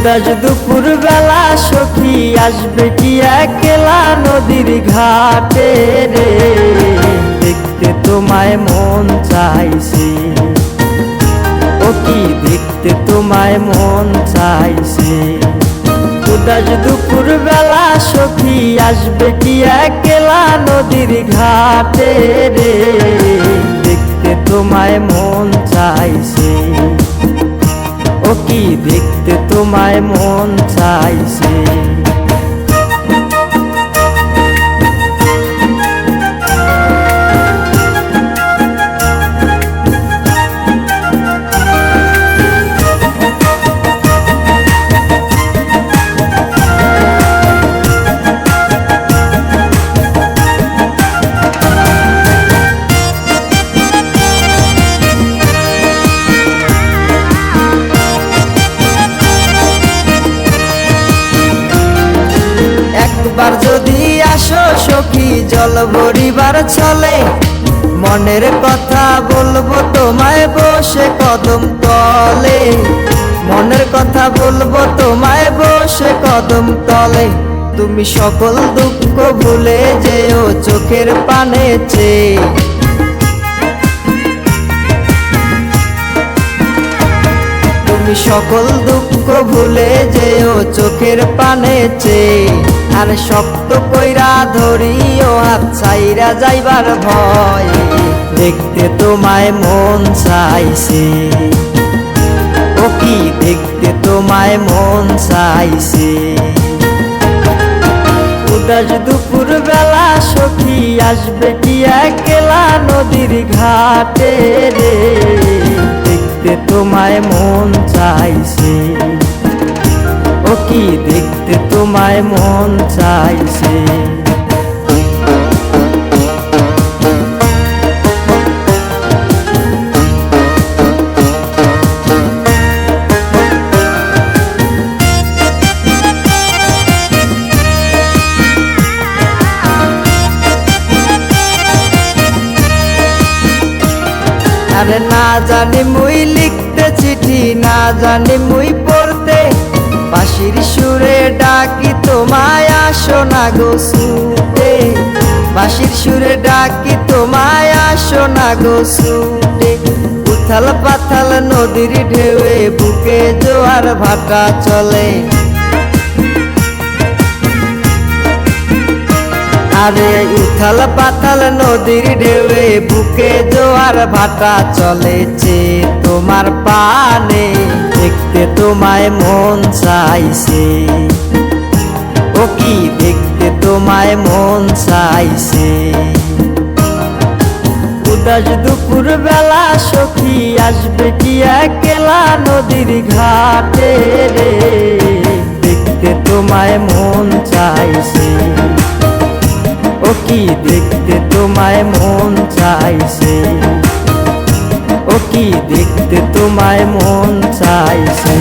উদাস দুপুর বেলা সখী আসবে কি একলা নদীর ঘাটে রে, দেখতে তোমায় মন চাইছে। ও কি দেখতে তোমায় মন চাইছে। উদাস দুপুর বেলা সখী আসবে কি একলা নদীর ঘাটে রে, দেখতে তোমায় মন চাইছে। ও কি দেখতে তোমায় মন চাইছে। একবার যদি আসো সখী জল ভরিবার ছলে, মনের কথা বলবো তোমায় বসে কদম তলে। মনের কথা বলবো তোমায় বসে কদম তলে। তুমি সকল দুঃখ ভুলে যেও চোখের পানে চেয়ে। তুমি সকল দুঃখ ভুলে যেও চোখের পানে চেয়ে। আর শক্ত কইরা ধরিও হাত ছাইরা যাইবার ভয়, দেখতে তোমায় মন চাইছে। ও কি দেখতে তোমায় মন চাইছে। উদাস দুপুর বেলা সখী আসবে কি একলা নদীর ঘাটে রে, দেখতে তোমায় মন চাইছে। ও কি দেখতে তোমায় মন চাইছে। আরে না জানি মুই লিখতে চিঠি, না জানি মুই পড়তে, বাঁশির সুরে ডাকি তোমায় আসো না গো ছুটে। বাঁশির সুরে ডাকি তোমায় আসো না গো ছুটে। উথাল পাথাল নদীর ঢেউয়ে বুকে জোয়ার ভাটা চলে। আরে উথাল পাথাল নদীর ঢেউয়ে বুকে জোয়ার ভাটা চলেছে তোমার পানে, দেখতে তোমায় মন চাইছে। ও কি দেখতে তোমায় মন চাইছে। উদাস দুপুর বেলা সখী আসবে কি একলা নদীর ঘাটে রে, দেখতে তোমায় মন চাইছে। ও কি দেখতে তোমায় মন চাইছে। ও কি দেখতে তোমায় মন চাইছে।